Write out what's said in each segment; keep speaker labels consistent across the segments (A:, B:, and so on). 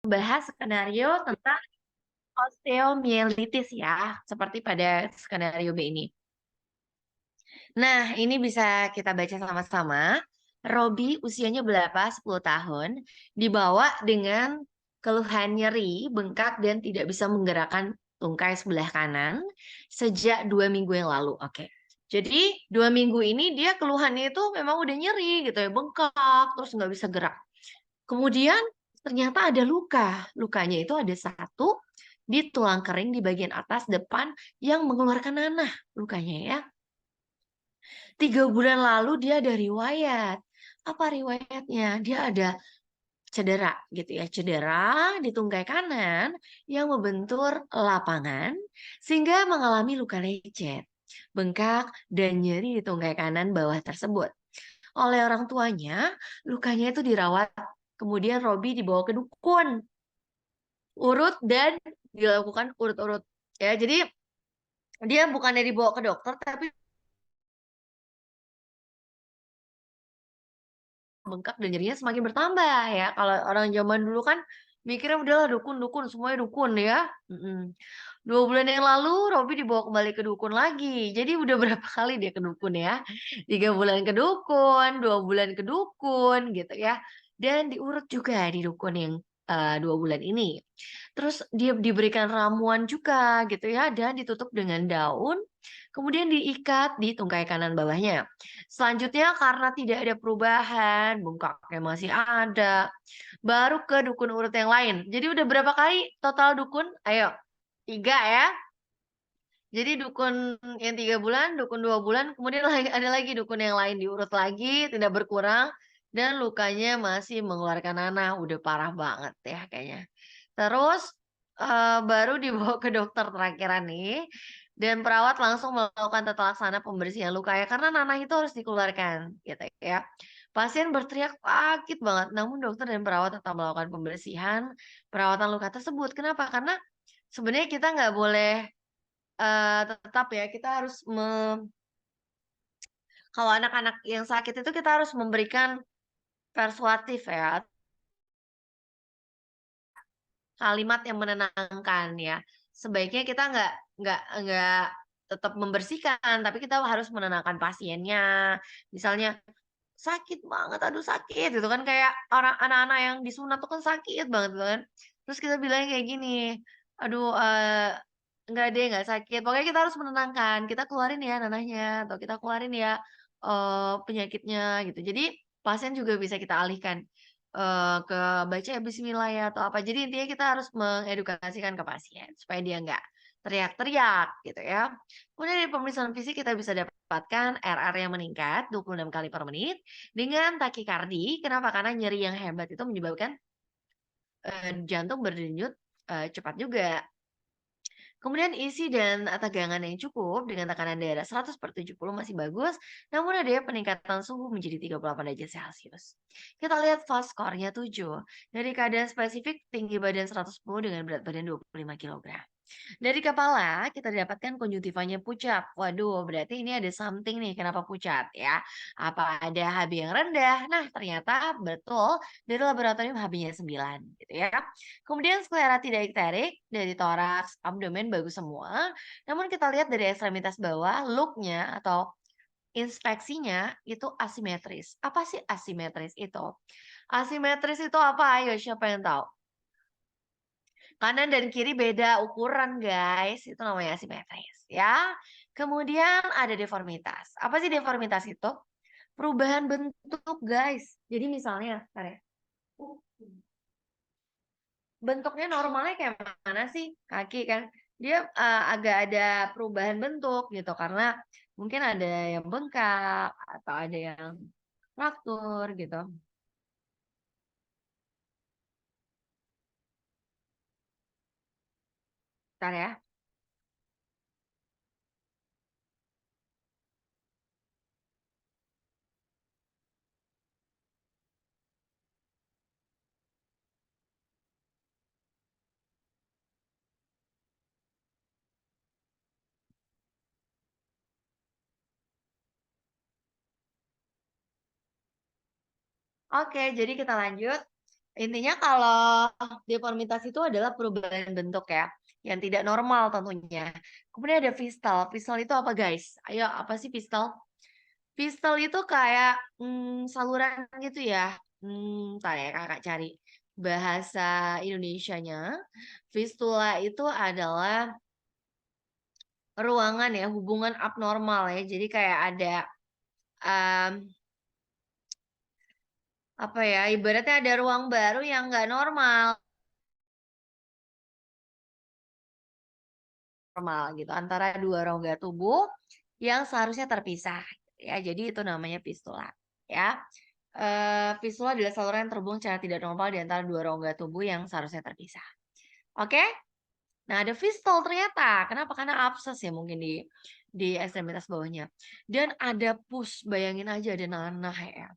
A: Bahas skenario tentang osteomielitis ya, seperti pada skenario B ini. Nah, ini bisa kita baca sama-sama. Robi usianya berapa? 10 tahun. Dibawa dengan keluhan nyeri, bengkak, dan tidak bisa menggerakkan tungkai sebelah kanan sejak 2 minggu yang lalu. Oke. Jadi 2 minggu ini dia keluhannya itu memang udah nyeri gitu ya, bengkak, terus nggak bisa gerak. Kemudian ternyata ada luka. Lukanya itu ada satu di tulang kering di bagian atas depan yang mengeluarkan nanah lukanya ya. 3 bulan lalu dia ada riwayat. Apa riwayatnya? Dia ada cedera gitu ya, cedera di tungkai kanan yang membentur lapangan sehingga mengalami luka lecet, bengkak, dan nyeri di tungkai kanan bawah tersebut. Oleh orang tuanya, lukanya itu dirawat, kemudian Robi dibawa ke dukun, urut dan dilakukan urut-urut. Ya, jadi dia bukannya dibawa ke dokter, tapi bengkak dan nyerinya semakin bertambah ya. Kalau orang zaman dulu kan mikirnya udahlah dukun-dukun, semuanya dukun ya. 2 bulan yang lalu Robi dibawa kembali ke dukun lagi. Jadi udah berapa kali dia ke dukun ya. 3 bulan ke dukun, 2 bulan ke dukun gitu ya. Dan diurut juga di dukun yang 2 bulan ini. Terus dia diberikan ramuan juga gitu ya dan ditutup dengan daun, kemudian diikat di tungkai kanan bawahnya. Selanjutnya karena tidak ada perubahan, bengkaknya masih ada, baru ke dukun urut yang lain. Jadi udah berapa kali total dukun? Ayo, 3 ya. Jadi dukun yang 3 bulan, dukun 2 bulan, kemudian ada lagi dukun yang lain diurut lagi, tidak berkurang, dan lukanya masih mengeluarkan nanah, udah parah banget ya kayaknya. Terus baru dibawa ke dokter terakhiran nih, dan perawat langsung melakukan tata laksana pembersihan luka ya, karena nanah itu harus dikeluarkan gitu ya. Pasien berteriak sakit banget, namun dokter dan perawat tetap melakukan pembersihan perawatan luka tersebut. Kenapa? Karena sebenarnya kita nggak boleh tetap ya kita harus kalau anak-anak yang sakit itu kita harus memberikan persuasif ya, kalimat yang menenangkan ya. Sebaiknya kita nggak tetap membersihkan, tapi kita harus menenangkan pasiennya. Misalnya, "Sakit banget, aduh sakit," gitu kan, kayak orang anak-anak yang disunat tuh kan sakit banget gitu kan. Terus kita bilangnya kayak gini, "Aduh, enggak deh, nggak sakit." Pokoknya kita harus menenangkan, "Kita keluarin ya nanahnya," atau "Kita keluarin ya, penyakitnya," gitu. Jadi pasien juga bisa kita alihkan, ke baca ya bismillah ya atau apa. Jadi intinya kita harus mengedukasikan ke pasien supaya dia nggak teriak-teriak gitu ya. Kemudian dari pemeriksaan fisik kita bisa dapatkan RR yang meningkat 26 kali per menit dengan takikardi. Kenapa? Karena nyeri yang hebat itu menyebabkan, jantung berdenyut, cepat juga. Kemudian isi dan tegangan yang cukup dengan tekanan darah 100/70 masih bagus, namun ada peningkatan suhu menjadi 38 derajat Celcius. Kita lihat fast score-nya 7. Dari keadaan spesifik, tinggi badan 110 dengan berat badan 25 kilogram. Dari kepala kita dapatkan konjungtivanya pucat. Waduh, berarti ini ada something nih kenapa pucat ya. Apa ada HB yang rendah? Nah, ternyata betul dari laboratorium HB-nya 9 gitu ya. Kemudian sklera tidak ikterik dari toraks, abdomen bagus semua. Namun kita lihat dari ekstremitas bawah, look-nya atau inspeksinya itu asimetris. Apa sih asimetris itu? Asimetris itu apa? Ayo, siapa yang tahu? Kanan dan kiri beda ukuran guys, itu namanya asimetris ya. Kemudian ada deformitas. Apa sih deformitas itu? Perubahan bentuk guys. Jadi misalnya, bentar ya. Bentuknya normalnya kayak mana sih kaki kan? Dia agak ada perubahan bentuk gitu karena mungkin ada yang bengkak atau ada yang fraktur gitu. Bentar ya. Oke, jadi kita lanjut. Intinya kalau deformitas itu adalah perubahan bentuk ya, yang tidak normal tentunya. Kemudian ada fistal. Fistal itu apa guys? Ayo, apa sih fistal? Fistal itu kayak saluran gitu ya. Entar ya kakak cari bahasa Indonesianya. Fistula itu adalah ruangan ya, hubungan abnormal ya. Jadi kayak ada em, apa ya? Ibaratnya ada ruang baru yang nggak normal, gitu antara dua rongga tubuh yang seharusnya terpisah. Ya, jadi itu namanya fistula. Ya, fistula adalah saluran yang terhubung secara tidak normal di antara dua rongga tubuh yang seharusnya terpisah. Oke? Nah, ada fistol ternyata. Kenapa? Karena abses ya mungkin di ekstremitas bawahnya. Dan ada pus, bayangin aja ada nanah ya.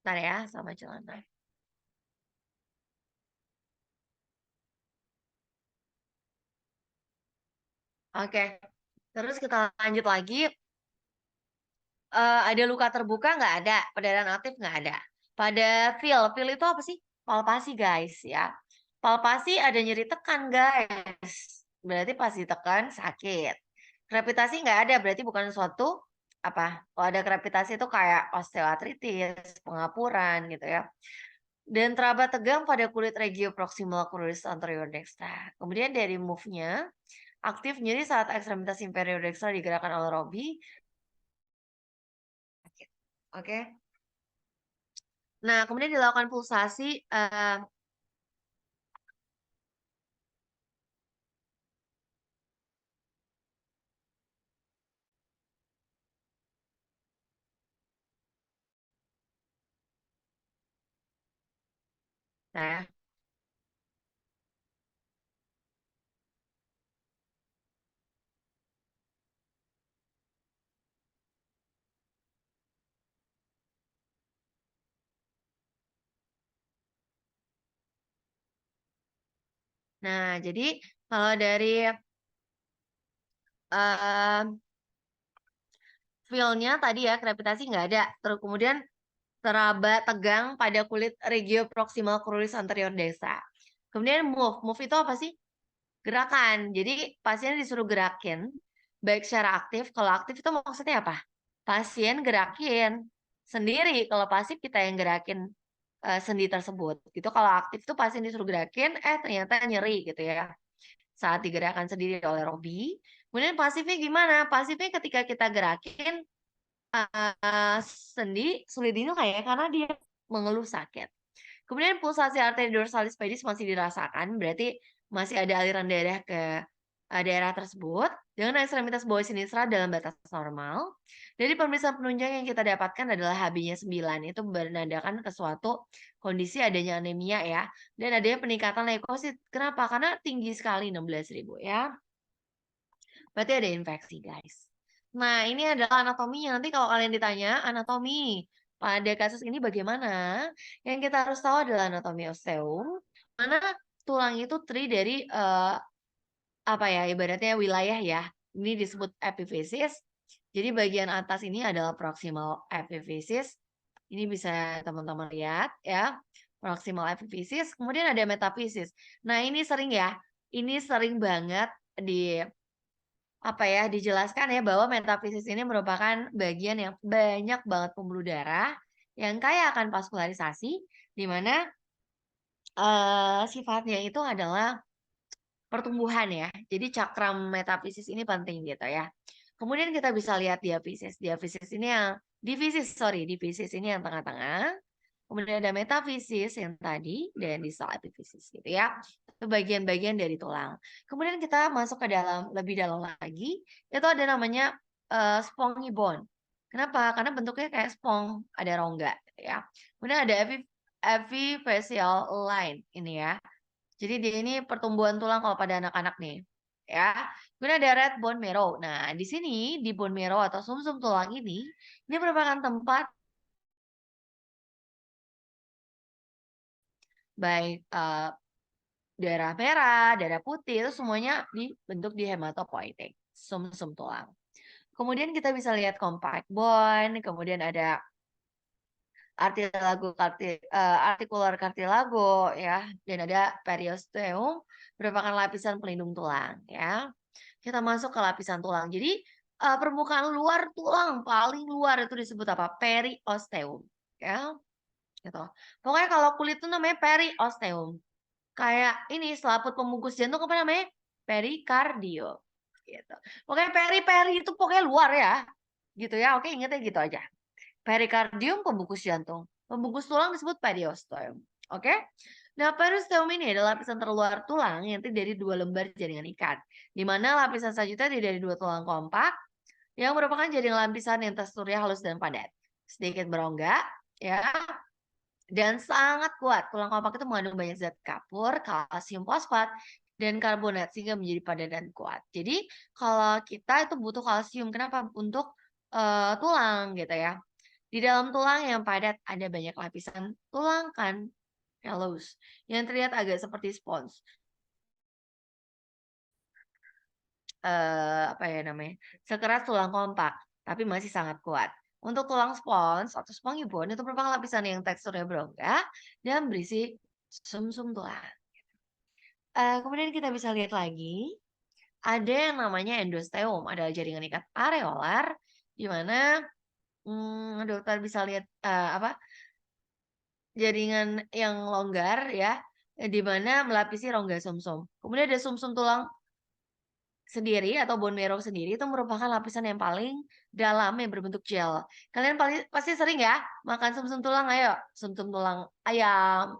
A: Ntar ya, sama celana. Oke, terus kita lanjut lagi. Ada luka terbuka nggak ada, perdarahan aktif nggak ada. Pada feel itu apa sih? Palpasi guys ya. Palpasi ada nyeri tekan guys. Berarti pas ditekan sakit. Krepitasi nggak ada, berarti bukan suatu apa? Kalau ada krepitasi itu kayak osteoartritis, pengapuran gitu ya. Dan teraba tegang pada kulit regio proximal cruris anterior dextra. Kemudian dari move-nya, aktif nyeri saat ekstremitas inferior dextra digerakkan oleh Robi. Oke. Nah, kemudian dilakukan pulsasi, nah jadi kalau dari, eee, feel-nya tadi ya krepitasi nggak ada, terus kemudian teraba tegang pada kulit regio proximal cruris anterior dextra. Kemudian move itu apa sih? Gerakan. Jadi pasien disuruh gerakin, baik secara aktif, kalau aktif itu maksudnya apa? Pasien gerakin sendiri, kalau pasif kita yang gerakin, sendi tersebut. Itu kalau aktif tuh pasien disuruh gerakin, ternyata nyeri gitu ya, saat digerakkan sendiri oleh Robi. Kemudian pasifnya gimana? Pasifnya ketika kita gerakin, sendi sulit dinyukai ya, karena dia mengeluh sakit. Kemudian pulsasi arteri dorsalis pedis masih dirasakan, berarti masih ada aliran darah ke daerah tersebut dengan ekstremitas bawah sinistra dalam batas normal. Dari pemeriksaan penunjang yang kita dapatkan adalah HB-nya 9, itu menandakan ke suatu kondisi adanya anemia ya, dan adanya peningkatan leukosit. Kenapa? Karena tinggi sekali 16.000 ya. Berarti ada infeksi, guys. Nah, ini adalah anatominya. Nanti kalau kalian ditanya anatomi pada kasus ini bagaimana, yang kita harus tahu adalah anatomi osteum, mana tulang itu terdiri dari apa ya, ibaratnya wilayah ya. Ini disebut epiphysis. Jadi bagian atas ini adalah proximal epiphysis. Ini bisa teman-teman lihat ya. Proximal epiphysis, kemudian ada metaphysis. Nah, ini sering ya. Ini sering banget di apa ya, dijelaskan ya bahwa metafisis ini merupakan bagian yang banyak banget pembuluh darah yang kaya akan vaskularisasi, di mana sifatnya itu adalah pertumbuhan ya. Jadi cakram metafisis ini penting gitu ya. Kemudian kita bisa lihat diafisis. Diafisis ini yang divisis ini yang tengah-tengah. Kemudian ada metafisis yang tadi dan distal epifisis gitu ya. Itu bagian-bagian dari tulang. Kemudian kita masuk ke dalam lebih dalam lagi, itu ada namanya spongy bone. Kenapa? Karena bentuknya kayak spong, ada rongga gitu ya. Kemudian ada epiphyseal line ini ya. Jadi dia ini pertumbuhan tulang kalau pada anak-anak nih, ya. Kemudian ada red bone marrow. Nah, di sini di bone marrow atau sumsum tulang ini merupakan tempat baik, darah merah, darah putih, itu semuanya dibentuk di hematopoietik, sumsum tulang. Kemudian kita bisa lihat compact bone, kemudian ada artikular cartilago ya, dan ada periosteum merupakan lapisan pelindung tulang ya. Kita masuk ke lapisan tulang. Jadi, permukaan luar tulang paling luar itu disebut apa? Periosteum ya, gitu. Pokoknya kalau kulit itu namanya periosteum. Kayak ini selaput pembungkus jantung apa namanya? Perikardio gitu. Pokoknya peri-peri itu pokoknya luar ya, gitu ya. Oke, ingetnya gitu aja. Perikardium pembungkus jantung. Pembungkus tulang disebut periosteum. Oke? Nah, periosteum ini adalah lapisan terluar tulang yang terdiri dari dua lembar jaringan ikat, di mana lapisan selanjutnya terdiri dari dua tulang kompak yang merupakan jaringan lapisan yang teksturnya halus dan padat, sedikit berongga, ya, dan sangat kuat. Tulang kompak itu mengandung banyak zat kapur, kalsium fosfat, dan karbonat sehingga menjadi padat dan kuat. Jadi kalau kita itu butuh kalsium, kenapa? Untuk tulang gitu ya. Di dalam tulang yang padat ada banyak lapisan tulang kan halus yang terlihat agak seperti spons. Apa ya namanya, sekeras tulang kompak, tapi masih sangat kuat. Untuk tulang spons atau spongy bone itu merupakan lapisan yang teksturnya berongga dan berisi sumsum tulang. Kemudian kita bisa lihat lagi, ada yang namanya endosteum, adalah jaringan ikat areolar, di mana dokter bisa lihat apa jaringan yang longgar ya, di mana melapisi rongga sumsum. Kemudian ada sumsum tulang sendiri atau bone marrow sendiri itu merupakan lapisan yang paling dalam yang berbentuk gel. Kalian pasti sering ya makan sumsum tulang, ayo, sumsum tulang ayam,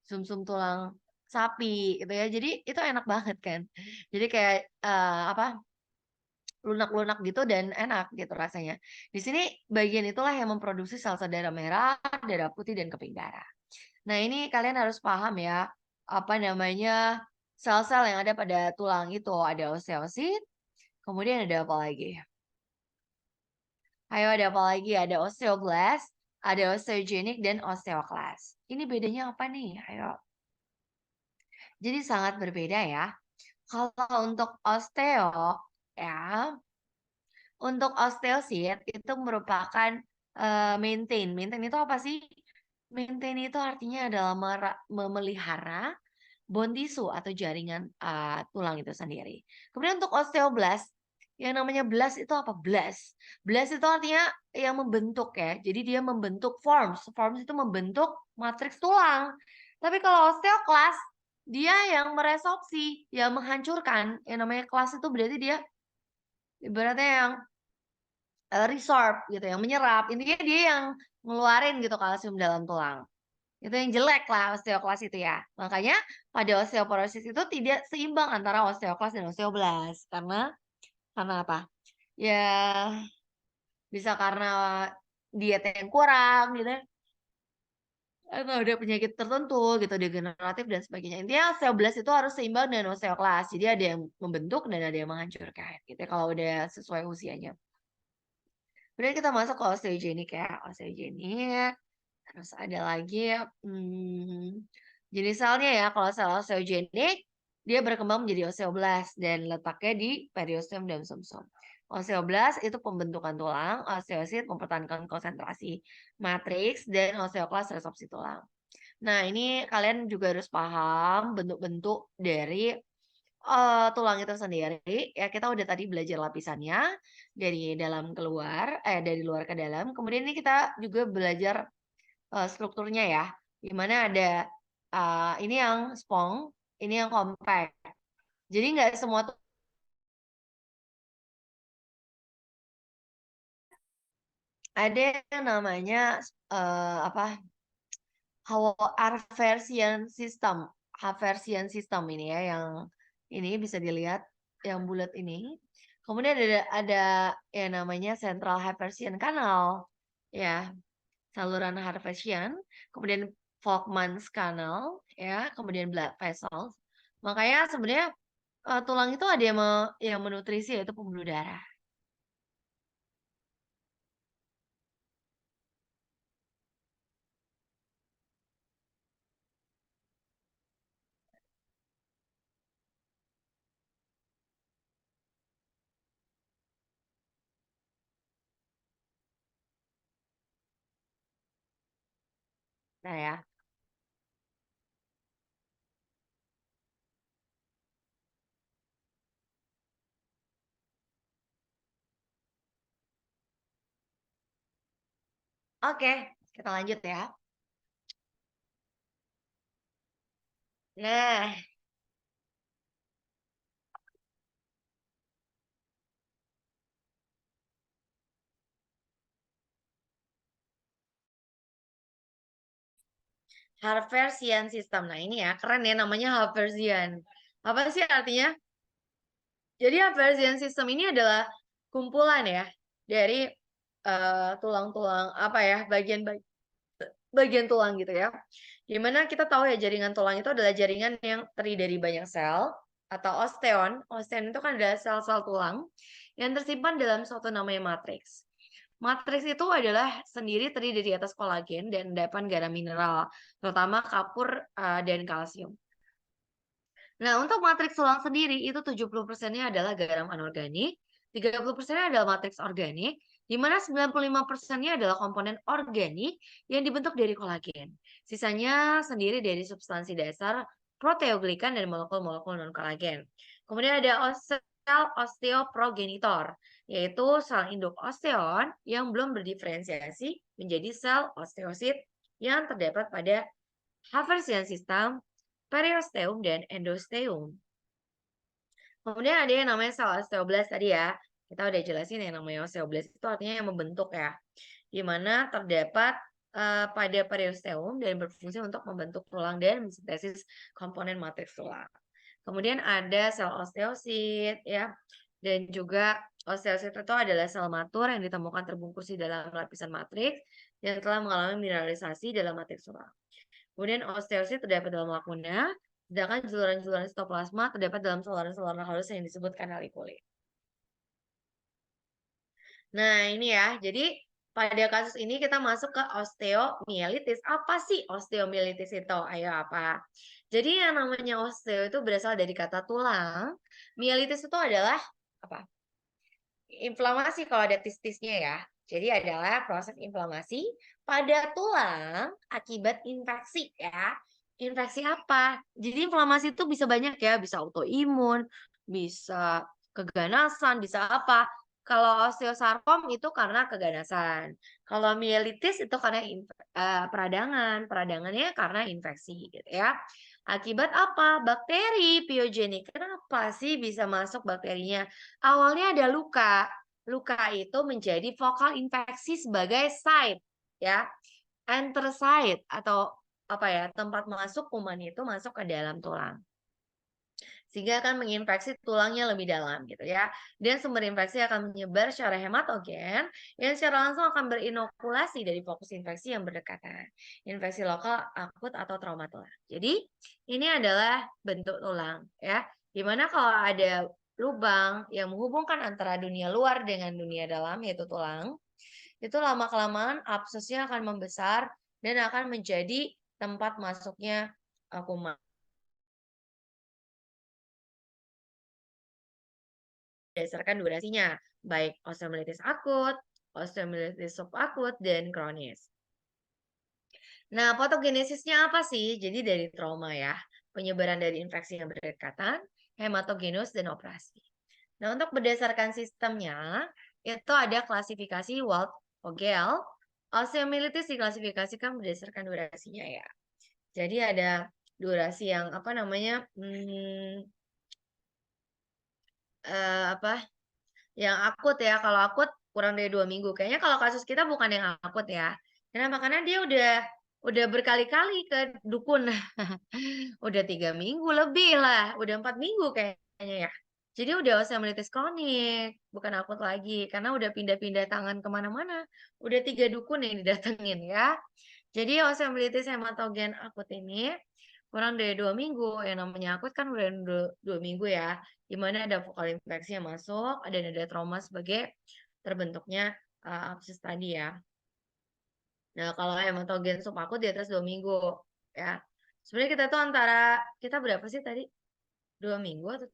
A: sumsum tulang sapi gitu ya. Jadi itu enak banget kan. Jadi kayak, apa, lunak-lunak gitu dan enak gitu rasanya. Di sini bagian itulah yang memproduksi sel-sel darah merah, darah putih, dan keping darah. Nah, ini kalian harus paham ya, apa namanya, sel-sel yang ada pada tulang itu, ada osteosit, kemudian ada apa lagi? Ayo ada apa lagi? Ada osteoblast, ada osteogenic, dan osteoclast. Ini bedanya apa nih? Ayo. Jadi sangat berbeda ya. Kalau untuk osteo, ya, untuk osteosit itu merupakan maintain. Maintain itu apa sih? Maintain itu artinya adalah memelihara bone tissue atau jaringan, tulang itu sendiri. Kemudian untuk osteoblast, yang namanya blast itu apa? Blast. Blast itu artinya yang membentuk ya. Jadi dia membentuk forms. Forms itu membentuk matriks tulang. Tapi kalau osteoclast, dia yang meresorpsi, yang menghancurkan. Yang namanya class itu berarti dia ibaratnya yang resorb gitu, yang menyerap. Intinya dia yang ngeluarin gitu kalsium dalam tulang. Itu yang jelek lah osteoklas itu ya. Makanya pada osteoporosis itu tidak seimbang antara osteoklas dan osteoblast. Karena apa? Ya bisa karena diet yang kurang gitu ya, atau ada penyakit tertentu gitu, degeneratif dan sebagainya. Intinya osteoblast itu harus seimbang dengan osteoklas. Jadi ada yang membentuk dan ada yang menghancurkan gitu ya, kalau udah sesuai usianya. Kemudian kita masuk ke osteogenik ya. Osteogenik, terus ada lagi, jenis selnya ya, kalau sel osteogenik, dia berkembang menjadi osteoblast dan letaknya di periosteum dan sumsum. Osteoblast itu pembentukan tulang, osteosit mempertahankan konsentrasi matriks, dan osteoklas resorpsi tulang. Nah, ini kalian juga harus paham bentuk-bentuk dari tulang itu sendiri, ya kita udah tadi belajar lapisannya, dari dalam keluar dari luar ke dalam, kemudian ini kita juga belajar, strukturnya ya, di mana ada, ini yang spong, ini yang compact. Jadi nggak semua tuh ada yang namanya, apa, Haversian system. Haversian system ini ya, yang ini bisa dilihat, yang bulat ini. Kemudian ada yang namanya Central Haversian Canal, ya, saluran Haversian, kemudian Volkmann's Canal, ya, kemudian blood vessels. Makanya sebenarnya, tulang itu ada yang menutrisi yaitu pembuluh darah. Nah ya. Oke, kita lanjut ya. Nah, Harversian system. Nah, ini ya, keren ya namanya Harversian. Apa sih artinya? Jadi Harversian system ini adalah kumpulan ya dari tulang-tulang apa ya, bagian tulang gitu ya. Dimana kita tahu ya jaringan tulang itu adalah jaringan yang terdiri dari banyak sel atau osteon. Osteon itu kan adalah sel-sel tulang yang tersimpan dalam suatu namanya matriks. Matriks itu adalah sendiri terdiri dari atas kolagen dan endapan garam mineral, terutama kapur dan kalsium. Nah, untuk matriks tulang sendiri itu 70%-nya adalah garam anorganik, 30%-nya adalah matriks organik, di mana 95%-nya adalah komponen organik yang dibentuk dari kolagen. Sisanya sendiri dari substansi dasar proteoglikan dan molekul-molekul non-kolagen. Kemudian ada sel osteoprogenitor, yaitu sel induk osteon yang belum berdiferensiasi menjadi sel osteosit yang terdapat pada Haversian sistem, periosteum, dan endosteum. Kemudian ada yang namanya sel osteoblast tadi ya. Kita udah jelasin yang namanya osteoblast itu artinya yang membentuk ya. Di mana terdapat pada periosteum dan berfungsi untuk membentuk tulang dan mensintesis komponen matriks tulang. Kemudian ada sel osteosit ya. Dan juga osteosit itu adalah sel matur yang ditemukan terbungkus di dalam lapisan matriks yang telah mengalami mineralisasi dalam matriks tulang. Kemudian osteosit terdapat dalam lakuna, sedangkan jaluran-jaluran sitoplasma terdapat dalam saluran-saluran halus yang disebut kanalikulit. Nah, ini ya. Jadi pada kasus ini kita masuk ke osteomielitis. Apa sih osteomielitis itu? Ayo apa? Jadi yang namanya osteo itu berasal dari kata tulang. Mielitis itu adalah apa? Inflamasi kalau ada tis-tisnya ya. Jadi adalah proses inflamasi pada tulang akibat infeksi ya. Infeksi apa? Jadi inflamasi itu bisa banyak ya, bisa autoimun, bisa keganasan, bisa apa. Kalau osteosarkom itu karena keganasan. Kalau mielitis itu karena peradangan. Peradangannya karena infeksi gitu ya. Akibat apa? Bakteri piogenik. Kenapa sih bisa masuk bakterinya? Awalnya ada luka. Luka itu menjadi vokal infeksi sebagai site ya. Enter site atau apa ya, tempat masuk kuman itu masuk ke dalam tulang. Sehingga akan menginfeksi tulangnya lebih dalam gitu ya. Dan sumber infeksi akan menyebar secara hematogen yang secara langsung akan berinokulasi dari fokus infeksi yang berdekatan. Infeksi lokal, akut atau trauma tulang. Jadi ini adalah bentuk tulang ya. Dimana kalau ada lubang yang menghubungkan antara dunia luar dengan dunia dalam yaitu tulang, itu lama-kelamaan absesnya akan membesar dan akan menjadi tempat masuknya kuman. Berdasarkan durasinya, baik osteomielitis akut, osteomielitis subakut, dan kronis. Nah, patogenesisnya apa sih? Jadi dari trauma ya, penyebaran dari infeksi yang berdekatan, hematogenus, dan operasi. Nah, untuk berdasarkan sistemnya, itu ada klasifikasi Wald-Vogel. Osteomielitis diklasifikasikan berdasarkan durasinya ya. Jadi ada durasi yang apa namanya, apa yang akut ya, kalau akut kurang dari 2 minggu. Kayaknya kalau kasus kita bukan yang akut ya. Kenapa? Karena dia udah berkali-kali ke dukun. Udah 3 minggu lebih lah, udah 4 minggu kayaknya ya. Jadi udah osteomielitis kronik, bukan akut lagi. Karena udah pindah-pindah tangan kemana-mana. Udah 3 dukun yang didatengin ya. Jadi osteomielitis hematogen akut ini kurang dari 2 minggu. Yang namanya akut kan udah 2 minggu ya. Di mana ada vokal infeksi yang masuk, dan ada trauma sebagai terbentuknya abses tadi ya. Nah, kalau hematogen subakut di atas 2 minggu ya. Sebenarnya kita tuh kita berapa sih tadi? 2 minggu atau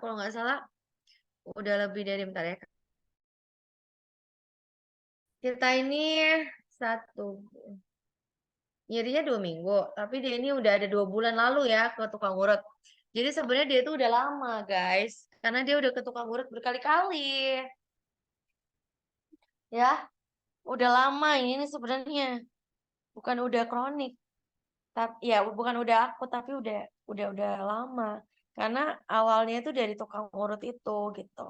A: kalau nggak salah udah lebih dari bentar ya. Kita ini satu nyerinya 2 minggu, tapi dia ini udah ada 2 bulan lalu ya ke tukang urut. Jadi sebenarnya dia itu udah lama, guys, karena dia udah ke tukang urut berkali-kali, ya. Udah lama ini nih sebenarnya, bukan udah kronik. Ya bukan udah akut, tapi udah lama. Karena awalnya itu dari tukang urut itu, gitu.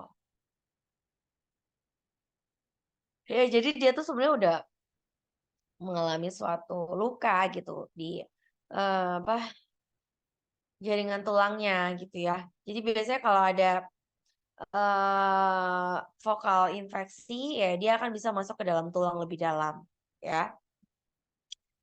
A: Ya jadi dia tuh sebenarnya udah mengalami suatu luka gitu di, apa, jaringan tulangnya gitu ya. Jadi biasanya kalau ada, vokal infeksi, ya dia akan bisa masuk ke dalam tulang lebih dalam, ya.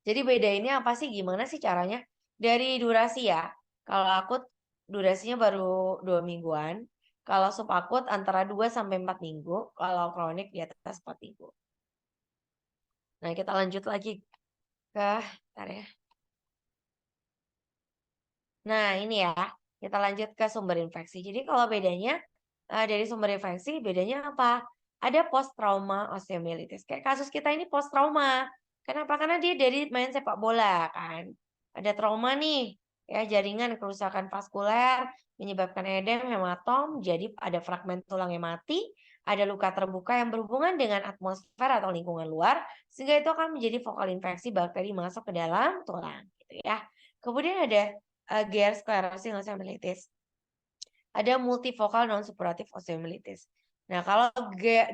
A: Jadi bedainnya apa sih, gimana sih caranya? Dari durasi ya, kalau akut durasinya baru 2 mingguan, kalau subakut antara 2 sampai 4 minggu, kalau kronik di atas 4 minggu. Nah, kita lanjut lagi ke bentar ya. Nah, ini ya, kita lanjut ke sumber infeksi. Jadi kalau bedanya, dari sumber infeksi bedanya apa? Ada post trauma osteomyelitis. Kayak kasus kita ini post trauma. Kenapa? Karena dia dari main sepak bola kan. Ada trauma nih, ya jaringan kerusakan vaskuler menyebabkan edem, hematom, jadi ada fragmen tulang yang mati, ada luka terbuka yang berhubungan dengan atmosfer atau lingkungan luar, sehingga itu akan menjadi vokal infeksi bakteri masuk ke dalam tulang, gitu ya. Kemudian ada GERD sclerosing osteomyelitis. Ada multifocal non-suppurative osteomyelitis. Nah, kalau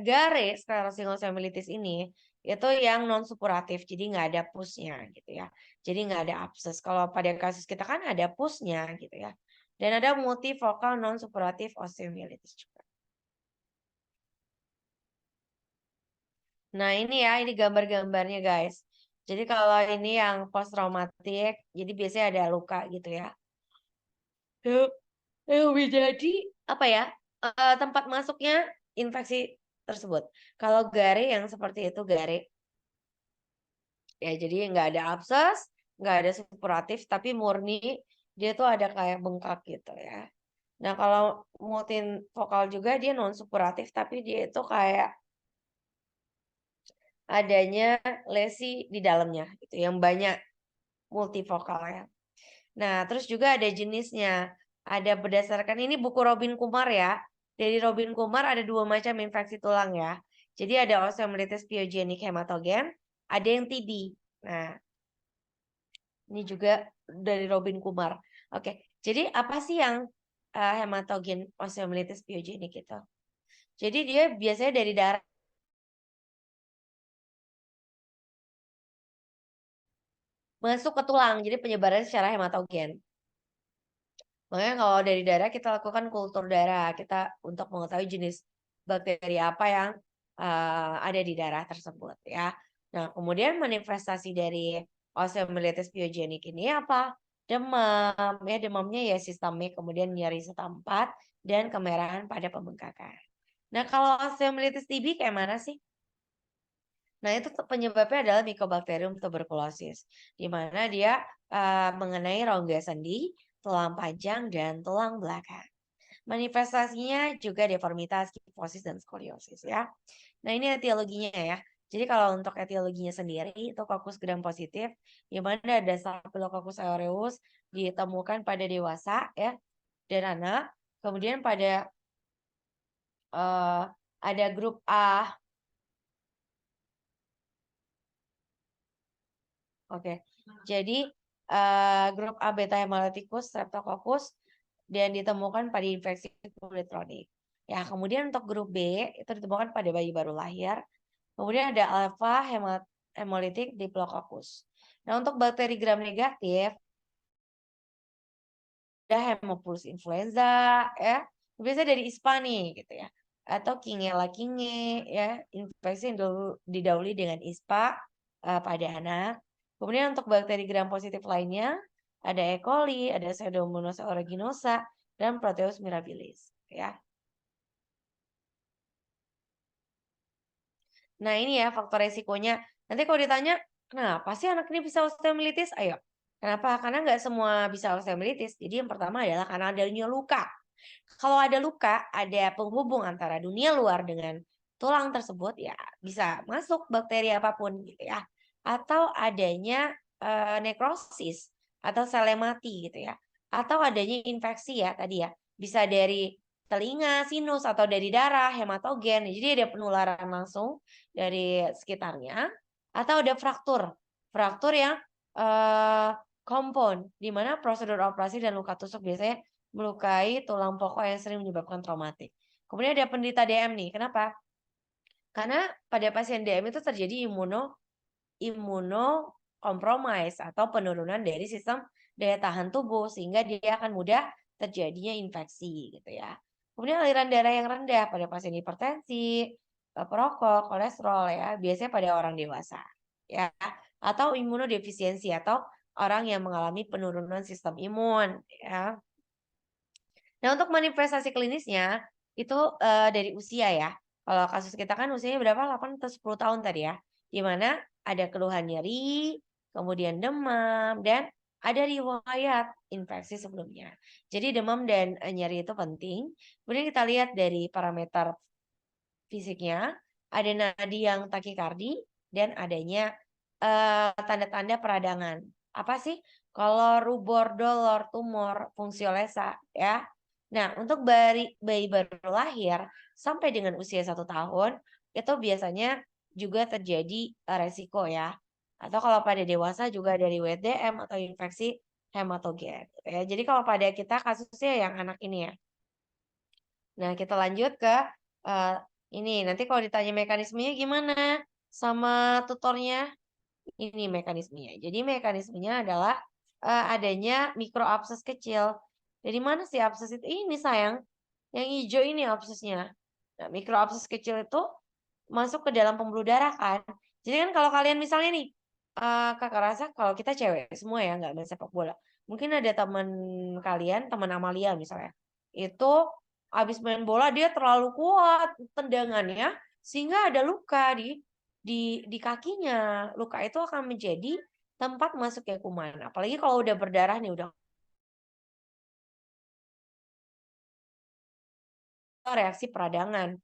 A: GARE sclerosing osteomyelitis ini itu yang non-suppuratif, jadi nggak ada pusnya gitu ya. Jadi nggak ada abses. Kalau pada kasus kita kan ada pusnya gitu ya. Dan ada multifocal non-suppurative osteomyelitis juga. Nah, ini ya, ini gambar-gambarnya guys. Jadi kalau ini yang post traumatik, jadi biasanya ada luka gitu ya. Menjadi apa ya, tempat masuknya infeksi tersebut. Kalau gare yang seperti itu gare, ya jadi nggak ada abses, nggak ada supuratif, tapi murni dia tuh ada kayak bengkak gitu ya. Nah kalau multivokal juga dia non supuratif, tapi dia itu kayak adanya lesi di dalamnya gitu, yang banyak multivokal ya. Nah, terus juga ada jenisnya. Ada berdasarkan ini buku Robin Kumar ya. Dari Robin Kumar ada 2 macam infeksi tulang ya. Jadi ada osteomyelitis pyogenic hematogen, ada yang TB. Nah, ini juga dari Robin Kumar. Oke, jadi apa sih yang hematogen osteomyelitis pyogenic itu? Jadi dia biasanya dari darah masuk ke tulang, jadi penyebarannya secara hematogen. Makanya kalau dari darah kita lakukan kultur darah, kita untuk mengetahui jenis bakteri apa yang ada di darah tersebut ya. Nah, kemudian manifestasi dari osteomyelitis pyogenic ini apa? Demam, ya demamnya ya sistemik, kemudian nyeri setempat dan kemerahan pada pembengkakan. Nah, kalau osteomyelitis TB kayak mana sih? Nah, itu penyebabnya adalah Mycobacterium tuberculosis, di mana dia mengenai rongga sendi, tulang panjang, dan tulang belakang. Manifestasinya juga deformitas, kifosis, dan skoliosis ya. Nah, ini etiologinya ya. Jadi kalau untuk etiologinya sendiri itu Coccus gram positif, di mana ada Staphylococcus aureus ditemukan pada dewasa ya dan anak. Kemudian pada ada grup A. Oke. Jadi grup A beta hemolyticus streptococcus dan ditemukan pada infeksi kulit kronik. Ya, kemudian untuk grup B itu ditemukan pada bayi baru lahir. Kemudian ada alpha hemolytic diplococcus. Nah, untuk bakteri gram negatif ada Haemophilus influenza ya. Biasanya dari ISPA nih gitu ya. Atau Kingella kinge ya, infeksi yang didahului dengan ISPA pada anak. Kemudian untuk bakteri gram positif lainnya ada E. coli, ada Pseudomonas aeruginosa dan Proteus mirabilis ya. Nah, ini ya faktor resikonya. Nanti kalau ditanya, "Kenapa sih anak ini bisa osteomyelitis?" Ayo. Kenapa? Karena nggak semua bisa osteomyelitis. Jadi yang pertama adalah karena adanya luka. Kalau ada luka, ada penghubung antara dunia luar dengan tulang tersebut, ya bisa masuk bakteri apapun gitu ya. Atau adanya nekrosis atau selnya mati gitu ya, atau adanya infeksi ya tadi ya, bisa dari telinga, sinus, atau dari darah, hematogen. Jadi ada penularan langsung dari sekitarnya, atau ada fraktur. Fraktur yang compound, di mana prosedur operasi dan luka tusuk biasanya melukai tulang pokok yang sering menyebabkan traumatik. Kemudian ada penderita DM nih, kenapa? Karena pada pasien DM itu terjadi imunokompromis atau penurunan dari sistem daya tahan tubuh sehingga dia akan mudah terjadinya infeksi gitu ya. Kemudian aliran darah yang rendah pada pasien hipertensi, perokok, kolesterol ya, biasanya pada orang dewasa ya, atau imunodefisiensi atau orang yang mengalami penurunan sistem imun ya. Nah, untuk manifestasi klinisnya itu, dari usia ya. Kalau kasus kita kan usianya berapa? 8 atau 10 tahun tadi ya. Di mana ada keluhan nyeri, kemudian demam, dan ada riwayat infeksi sebelumnya. Jadi demam dan, nyeri itu penting. Kemudian kita lihat dari parameter fisiknya, ada nadi yang takikardi dan adanya, tanda-tanda peradangan. Apa sih? Kalau rubor, dolor, tumor, fungsiolesa ya. Nah, untuk bayi baru lahir sampai dengan usia 1 tahun, itu biasanya juga terjadi, resiko ya. Atau kalau pada dewasa juga dari WDM atau infeksi hematogen gitu ya. Jadi kalau pada kita kasusnya yang anak ini ya. Nah, kita lanjut ke, eee, ini, nanti kalau ditanya mekanismenya gimana sama tutornya, ini mekanismenya. Jadi mekanismenya adalah, adanya mikroabses kecil. Dari mana sih abses itu? Ini sayang, yang hijau ini absesnya. Nah, mikroabses kecil itu masuk ke dalam pembuluh darah kan. Jadi kan kalau kalian misalnya nih, Kakak rasa kalau kita cewek semua ya, nggak main sepak bola. Mungkin ada teman kalian, teman Amalia misalnya, itu habis main bola dia terlalu kuat tendangannya, sehingga ada luka di kakinya. Luka itu akan menjadi tempat masuknya kuman. Apalagi kalau udah berdarah nih, udah reaksi peradangan.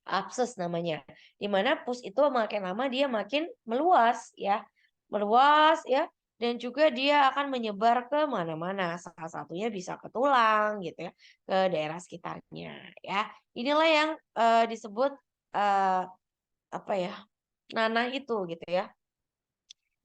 A: Abses namanya. Di mana pus itu makin lama dia makin meluas ya. Meluas ya, dan juga dia akan menyebar ke mana-mana. Salah satunya bisa ke tulang gitu ya, ke daerah sekitarnya ya. Inilah yang, disebut, apa ya, nanah itu gitu ya.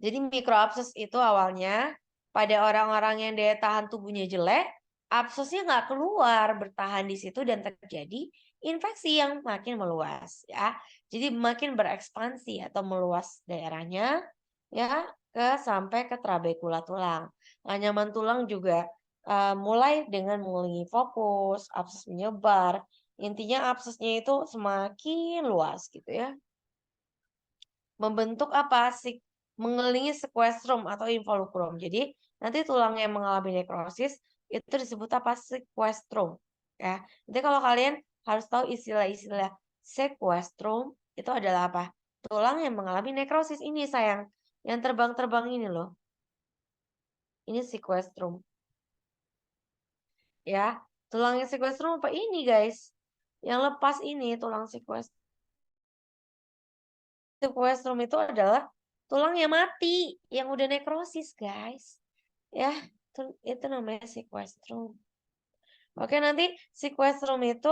A: Jadi mikroabses itu awalnya pada orang-orang yang daya tahan tubuhnya jelek, absesnya nggak keluar, bertahan di situ dan terjadi infeksi yang makin meluas ya. Jadi makin berekspansi atau meluas daerahnya ya sampai ke trabekula tulang. Anyaman tulang juga mulai dengan mengurangi fokus, abses menyebar. Intinya absesnya itu semakin luas gitu ya. Membentuk apa, mengelilingi sequestrum atau involucrum. Jadi, nanti tulang yang mengalami nekrosis itu disebut apa, sequestrum, ya. Nanti kalau kalian harus tahu istilah-istilah sequestrum itu adalah apa, tulang yang mengalami nekrosis ini sayang, yang terbang-terbang ini loh, ini sequestrum, ya. Tulang yang sequestrum apa ini guys, yang lepas ini tulang sequestrum itu adalah tulang yang mati, yang udah nekrosis, guys. Ya, itu namanya sequestrum. Oke, nanti sequestrum itu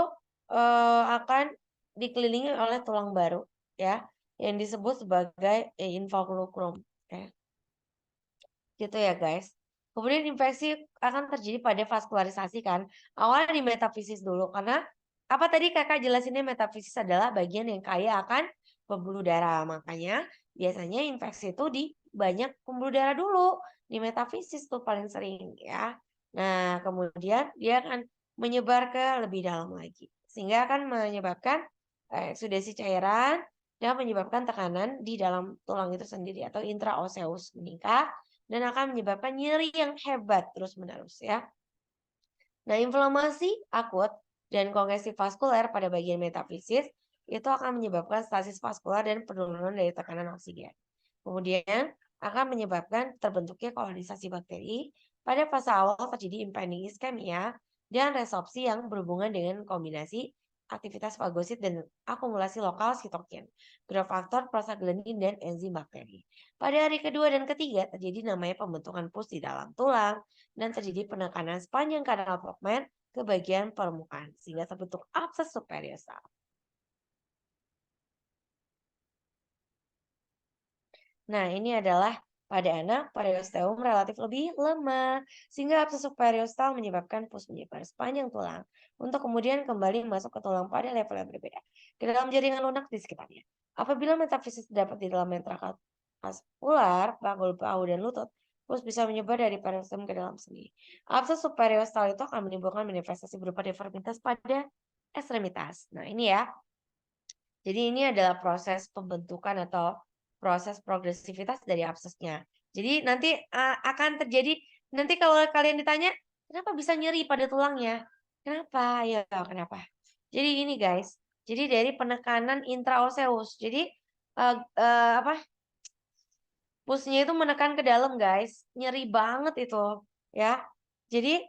A: akan dikelilingi oleh tulang baru, ya, yang disebut sebagai involucrum. Oke, gitu ya, guys. Kemudian infeksi akan terjadi pada vaskularisasi kan. Awalnya di metafisis dulu, karena apa tadi kakak jelasinnya metafisis adalah bagian yang kaya akan pembuluh darah. Makanya biasanya infeksi itu di banyak pembuluh darah dulu. Di metafisis tuh paling sering ya. Nah, kemudian dia akan menyebar ke lebih dalam lagi. Sehingga akan menyebabkan eksudasi cairan dan menyebabkan tekanan di dalam tulang itu sendiri atau intraoseus meningkat dan akan menyebabkan nyeri yang hebat terus-menerus ya. Nah, inflamasi akut dan kongesi vaskuler pada bagian metafisis itu akan menyebabkan stasis vaskular dan penurunan dari tekanan oksigen. Kemudian akan menyebabkan terbentuknya kolonisasi bakteri pada fase awal terjadi impending ischemia dan resorpsi yang berhubungan dengan kombinasi aktivitas fagosit dan akumulasi lokal sitokin, growth factor, prostaglandin, dan enzim bakteri. Pada hari kedua dan ketiga terjadi namanya pembentukan pus di dalam tulang dan terjadi penekanan sepanjang kanal Volkmann ke bagian permukaan sehingga terbentuk abses subperiostal. Nah, ini adalah pada anak periosteum relatif lebih lemah, sehingga absces subperiostal menyebabkan pus menyebar sepanjang tulang untuk kemudian kembali masuk ke tulang pada level yang berbeda ke dalam jaringan lunak di sekitarnya. Apabila metafisis terdapat di dalam metrakaskular, panggul bahu dan lutut, pus bisa menyebar dari periosteum ke dalam sendi. Absces subperiostal itu akan menimbulkan manifestasi berupa deformitas pada ekstremitas. Nah, ini ya. Jadi ini adalah proses pembentukan atau proses progresivitas dari absesnya. Jadi nanti, akan terjadi nanti kalau kalian ditanya, "Kenapa bisa nyeri pada tulangnya?" Kenapa? Ya kenapa. Jadi ini guys, jadi dari penekanan intraoseus. Jadi, apa, pusnya itu menekan ke dalam guys, nyeri banget itu, ya. Jadi,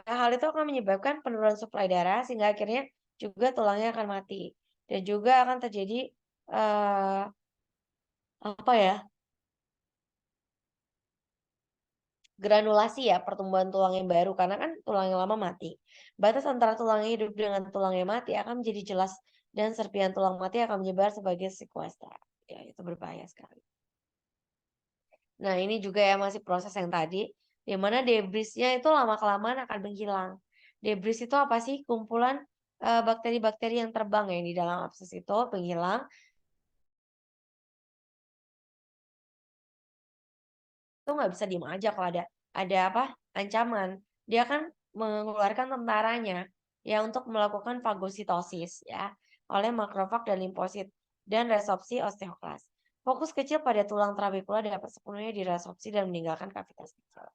A: hal itu akan menyebabkan penurunan suplai darah sehingga akhirnya juga tulangnya akan mati. Dan juga akan terjadi, eee, apa ya, granulasi ya, pertumbuhan tulang yang baru karena kan tulang yang lama mati. Batas antara tulang yang hidup dengan tulang yang mati akan menjadi jelas dan serpihan tulang mati akan menyebar sebagai sekuesta. Ya, itu berbahaya sekali. Nah, ini juga ya masih proses yang tadi, di mana debrisnya itu lama-kelamaan akan menghilang. Debris itu apa sih? Kumpulan bakteri-bakteri yang terbang yang di dalam abses itu menghilang, itu nggak bisa diem aja kalau ada apa? Ancaman. Dia akan mengeluarkan tentaranya ya untuk melakukan fagositosis ya oleh makrofag dan limfosit dan resorpsi osteoklas. Fokus kecil pada tulang trabekula dapat sepenuhnya diresorpsi dan meninggalkan kavitas kecil.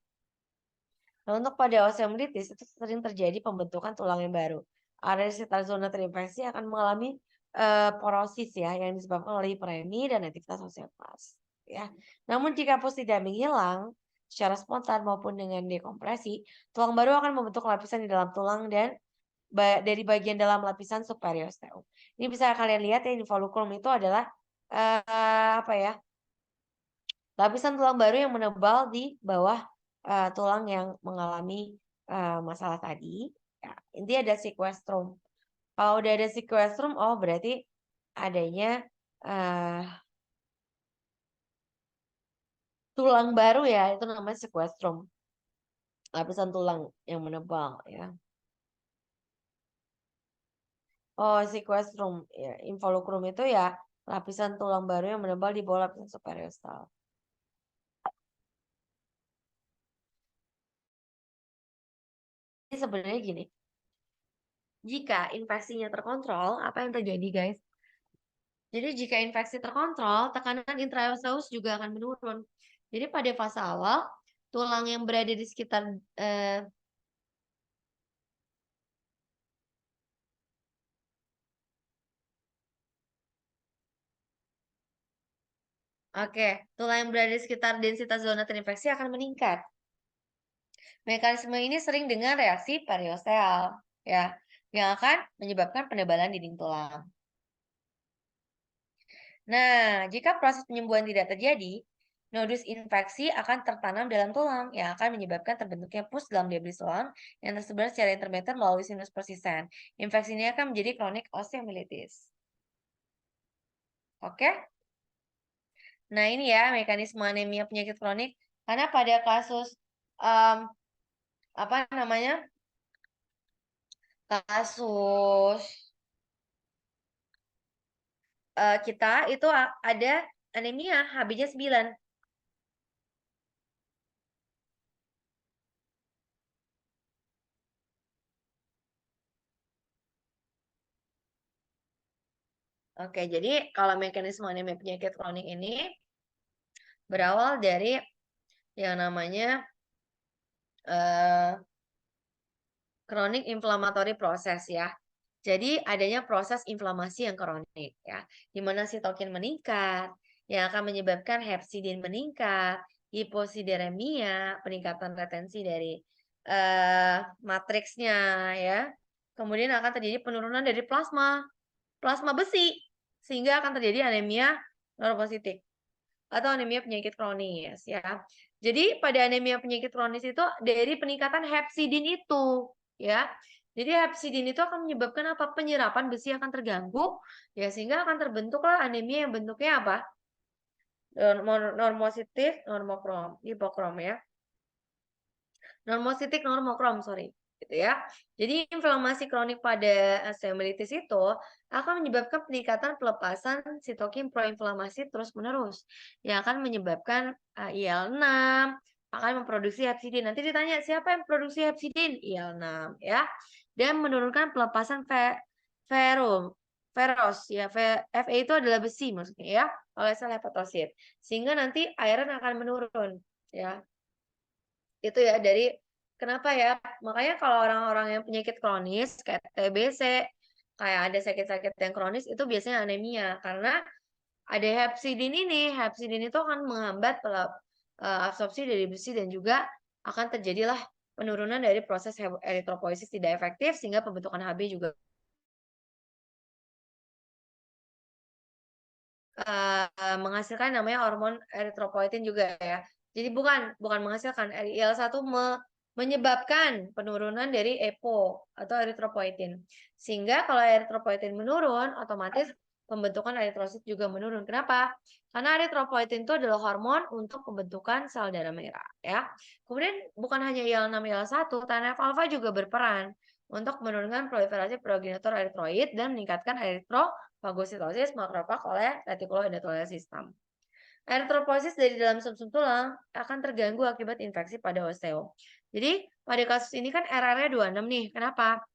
A: Nah, untuk pada osteomelitis itu sering terjadi pembentukan tulang yang baru. Area sekitar zona terinfeksi akan mengalami porosis ya yang disebabkan oleh hiperemi dan aktivitas osteoklas ya. Namun jika pus tidak menghilang secara spontan maupun dengan dekompresi, tulang baru akan membentuk lapisan di dalam tulang dan dari bagian dalam lapisan superiosteum. Ini bisa kalian lihat ya di voluculum itu adalah apa ya? Lapisan tulang baru yang menebal di bawah, tulang yang mengalami, masalah tadi, ya intinya ada sequestrum. Kalau udah ada sequestrum, oh berarti adanya, eee, tulang baru ya, itu namanya sequestrum, lapisan tulang yang menebal ya. Oh sequestrum, ya involucrum itu ya lapisan tulang baru yang menebal di bawah lapisan superiosteal. Jadi sebenarnya gini, jika infeksinya terkontrol, apa yang terjadi guys? Jadi jika infeksi terkontrol, tekanan intraoseus juga akan menurun. Jadi pada fase awal, tulang yang berada di sekitar oke, tulang yang berada di sekitar densitas zona terinfeksi akan meningkat. Mekanisme ini sering dengan reaksi periosteal, ya, yang akan menyebabkan penebalan dinding tulang. Nah, jika proses penyembuhan tidak terjadi, nodus infeksi akan tertanam dalam tulang yang akan menyebabkan terbentuknya pus dalam debris tulang yang tersebar secara intermittent melalui sinus persisten. Infeksi ini akan menjadi kronik osteomelitis. Oke? Nah, ini ya mekanisme anemia penyakit kronik. Karena pada kasus em, apa namanya? Kasus kita itu ada anemia HB-nya 9. Oke, jadi kalau mekanisme anemia penyakit kronik ini berawal dari yang namanya eh, chronic inflammatory process ya. Jadi adanya proses inflamasi yang kronik ya, di mana sitokin meningkat, yang akan menyebabkan hepsidin meningkat, hiposideremia, peningkatan retensi dari matriksnya ya, kemudian akan terjadi penurunan dari plasma besi, sehingga akan terjadi anemia normositik atau anemia penyakit kronis ya. Jadi pada anemia penyakit kronis itu dari peningkatan hepsidin itu ya. Jadi hepsidin itu akan menyebabkan apa? Penyerapan besi akan terganggu ya, sehingga akan terbentuklah anemia yang bentuknya apa? Normositik, normokrom, hipokrom ya. Normositik, normokrom, sorry, gitu ya. Jadi inflamasi kronik pada osteomelitis itu akan menyebabkan peningkatan pelepasan sitokin proinflamasi terus-menerus, yang akan menyebabkan IL-6 akan memproduksi hepsidin. Nanti ditanya, siapa yang produksi hepsidin? IL-6 ya. Dan menurunkan pelepasan feros ya. Fe itu adalah besi maksudnya ya, oleh sel hepatosit. Sehingga nanti iron akan menurun ya. Itu ya dari kenapa ya, makanya kalau orang-orang yang penyakit kronis kayak TBC, kayak ada sakit-sakit yang kronis itu biasanya anemia karena ada hepsidin ini. Hepsidin itu akan menghambat absorpsi dari besi dan juga akan terjadilah penurunan dari proses eritropoiesis tidak efektif sehingga pembentukan HB juga menghasilkan namanya hormon eritropoietin juga ya. Jadi bukan menghasilkan, IL-1 menyebabkan penurunan dari EPO atau eritropoietin. Sehingga kalau eritropoietin menurun, otomatis pembentukan eritrosit juga menurun. Kenapa? Karena eritropoietin itu adalah hormon untuk pembentukan sel darah merah ya. Kemudian bukan hanya IL-6, IL-1, TNF-alfa juga berperan untuk menurunkan proliferasi progenitor eritroid dan meningkatkan fagositosis makrofag oleh retikuloendothelial system. Eritropoiesis dari dalam sumsum tulang akan terganggu akibat infeksi pada osteo. Jadi pada kasus ini kan RR-nya 26 nih. Kenapa?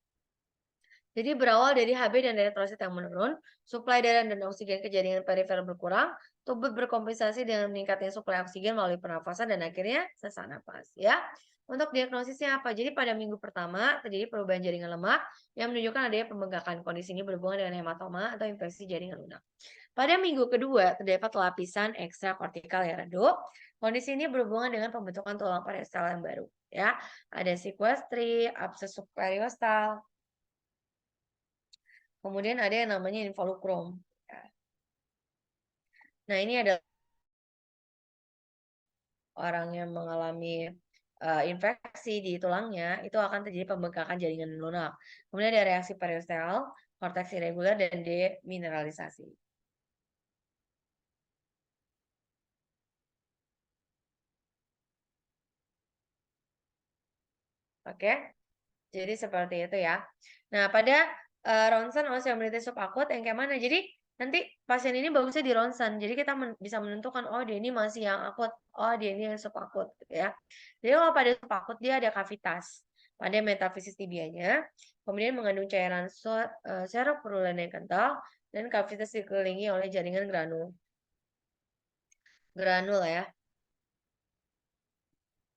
A: Jadi berawal dari HB dan eritrosit yang menurun, suplai darah dan oksigen ke jaringan perifer berkurang, tubuh berkompensasi dengan meningkatnya suplai oksigen melalui pernafasan dan akhirnya sesak napas ya. Untuk diagnosisnya apa? Jadi pada minggu pertama terjadi perubahan jaringan lemak yang menunjukkan adanya pembengkakan. Kondisi ini berhubungan dengan hematoma atau infeksi jaringan lunak. Pada minggu kedua terdapat lapisan ekstrakortikal yang redup. Kondisi ini berhubungan dengan pembentukan tulang periostal yang baru ya. Ada sequestri, absces subperiostal. Kemudian ada yang namanya involucrum. Ya. Nah, ini adalah orang yang mengalami infeksi di tulangnya, itu akan terjadi pembengkakan jaringan lunak. Kemudian ada reaksi periostal, korteks irregular, dan demineralisasi. Oke, jadi seperti itu ya. Nah, pada ronsen osteomelitis subakut yang kayak mana? Jadi nanti pasien ini bagusnya di ronsen. Jadi kita bisa menentukan, oh dia ini masih yang akut, oh dia ini yang subakut gitu ya. Jadi kalau pada subakut dia ada kavitas pada metafisis tibianya, kemudian mengandung cairan seropurulen yang kental dan kavitas dikelilingi oleh jaringan granul ya.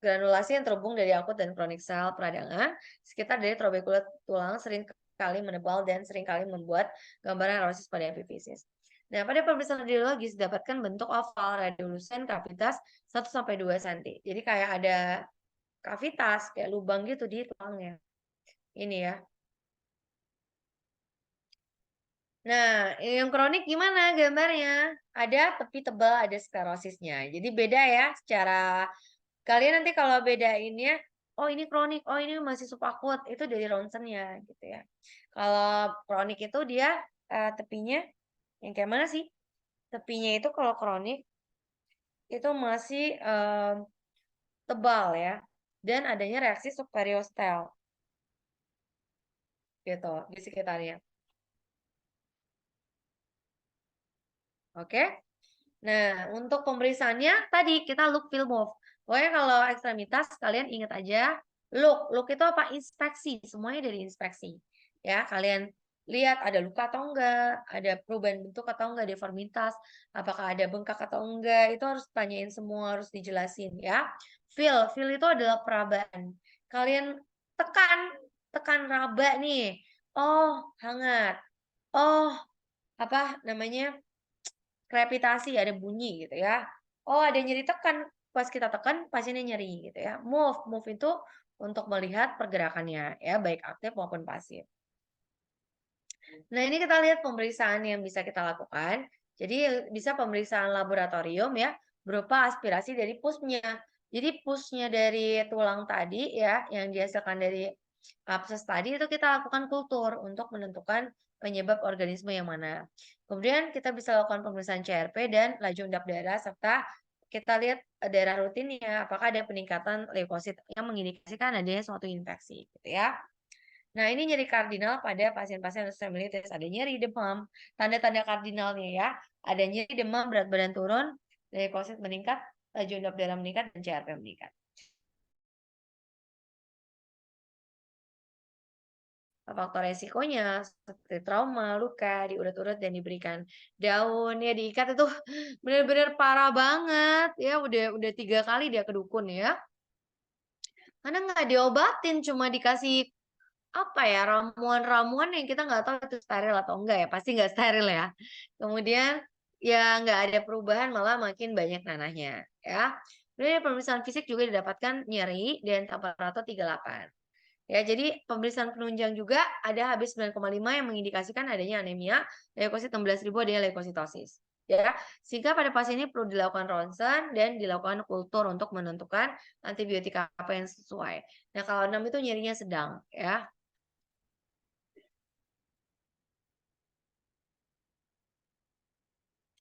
A: Granulasi yang terhubung dari akut dan kronik sel peradangan sekitar dari trabekulat tulang sering kali menebal dan sering kali membuat gambaran erosis pada epifisis. Nah, pada pemeriksaan radiologis dapatkan bentuk oval radiolucent kavitas 1-2 cm. Jadi kayak ada kavitas, kayak lubang gitu di tulangnya. Ini ya. Nah, yang kronik gimana gambarnya? Ada tepi tebal, ada sklerosisnya. Jadi beda ya secara kalian nanti kalau bedainnya, oh ini kronik, oh ini masih subakut, itu dari ronsennya gitu ya. Kalau kronik itu dia tepinya yang kayak mana sih? Tepinya itu kalau kronik itu masih tebal ya, dan adanya reaksi subperiostal gitu di sekitarnya. Oke? Nah, untuk pemeriksaannya tadi kita look, feel, move. Pokoknya kalau ekstremitas kalian ingat aja look. Look itu apa? Inspeksi. Semuanya dari inspeksi. Ya, kalian lihat ada luka atau enggak, ada perubahan bentuk atau enggak, deformitas, apakah ada bengkak atau enggak, itu harus tanyain semua, harus dijelasin ya. Feel itu adalah perabaan. Kalian tekan, tekan raba nih. Oh, hangat. Oh, apa namanya? Krepitasi, ada bunyi gitu ya. Oh, ada nyeri tekan. Pas kita tekan, pasiennya nyeri gitu ya. Move itu untuk melihat pergerakannya ya, baik aktif maupun pasif. Nah, ini kita lihat pemeriksaan yang bisa kita lakukan. Jadi bisa pemeriksaan laboratorium ya, berupa aspirasi dari pusnya. Jadi pusnya dari tulang tadi ya, yang dihasilkan dari abses tadi itu kita lakukan kultur untuk menentukan penyebab organisme yang mana. Kemudian kita bisa lakukan pemeriksaan CRP dan laju undap darah serta kita lihat darah rutinnya apakah ada peningkatan leukosit yang mengindikasikan adanya suatu infeksi gitu ya. Nah, ini nyeri kardinal pada pasien-pasien osteomielitis, ada nyeri, demam. Tanda-tanda kardinalnya ya, ada nyeri, demam, berat badan turun, leukosit meningkat, laju undap darah meningkat, dan CRP meningkat. Faktor resikonya seperti trauma, luka, diurut-urut dan diberikan daun, ya diikat itu benar-benar parah banget ya, udah 3 kali dia ke dukun ya. Karena nggak diobatin, cuma dikasih apa ya, ramuan-ramuan yang kita nggak tahu itu steril atau enggak ya, pasti nggak steril ya. Kemudian, ya nggak ada perubahan malah makin banyak nanahnya, ya. Kemudian pemeriksaan fisik juga didapatkan nyeri dan temperatur 38. Ya, jadi pemeriksaan penunjang juga ada Hb9,5 yang mengindikasikan adanya anemia, leukosit 16.000 adanya leukositosis. Ya, sehingga pada pasien ini perlu dilakukan ronsen dan dilakukan kultur untuk menentukan antibiotik apa yang sesuai. Nah, kalau 6 itu nyerinya sedang, ya.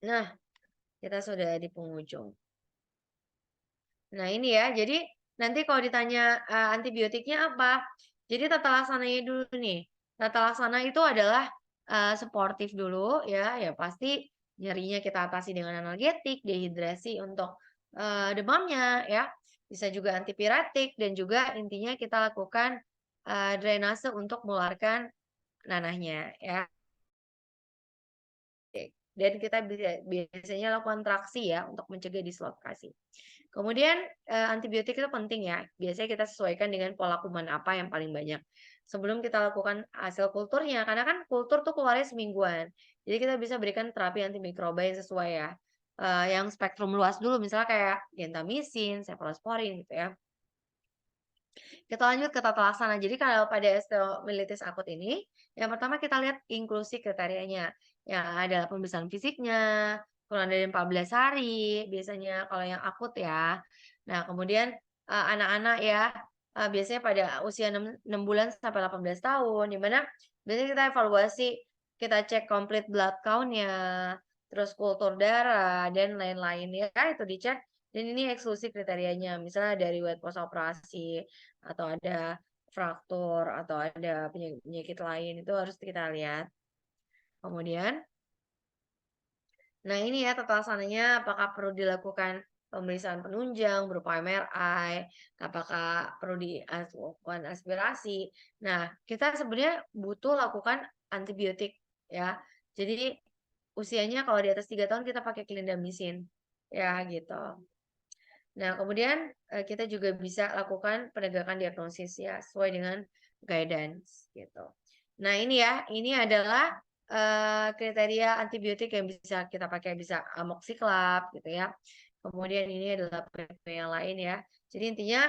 A: Nah, kita sudah di penghujung. Nah, ini ya, jadi nanti kalau ditanya, antibiotiknya apa? Jadi tata laksananya dulu nih. Tata laksana itu adalah, suportif dulu ya, ya pasti nyerinya kita atasi dengan analgetik, dehidrasi untuk, demamnya ya, bisa juga antipiretik dan juga intinya kita lakukan, drainase untuk mengeluarkan nanahnya ya. Dan kita biasanya lakukan traksi ya untuk mencegah dislokasi. Kemudian, antibiotik itu penting ya, biasanya kita sesuaikan dengan pola kuman apa yang paling banyak. Sebelum kita lakukan hasil kulturnya, karena kan kultur tuh keluarnya semingguan. Jadi kita bisa berikan terapi antimikroba yang sesuai ya, yang spektrum luas dulu misalnya kayak gentamicin, cephalosporin gitu ya. Kita lanjut ke tata laksana. Jadi kalau pada osteomielitis akut ini, yang pertama kita lihat inklusi kriterianya. Ya, ada pemeriksaan fisiknya, kurang dari 14 hari, biasanya kalau yang akut ya. Nah, kemudian anak-anak ya, biasanya pada usia 6 bulan sampai 18 tahun, di mana biasanya kita evaluasi, kita cek complete blood count-nya, terus kultur darah, dan lain-lain ya, itu dicek. Dan ini eksklusi kriterianya, misalnya dari wet post operasi, atau ada fraktur, atau ada penyakit lain, itu harus kita lihat. Kemudian, nah ini ya tata laksananya apakah perlu dilakukan pemeriksaan penunjang berupa MRI, apakah perlu dilakukan aspirasi. Nah, kita sebenarnya butuh lakukan antibiotik ya. Jadi usianya kalau di atas 3 tahun kita pakai clindamycin ya gitu. Nah, kemudian, kita juga bisa lakukan penegakan diagnosis ya, sesuai dengan guidance, gitu. Nah, ini ya, ini adalah, kriteria antibiotik yang bisa kita pakai, bisa amoxicillin gitu ya. Kemudian ini adalah yang lain ya. Jadi intinya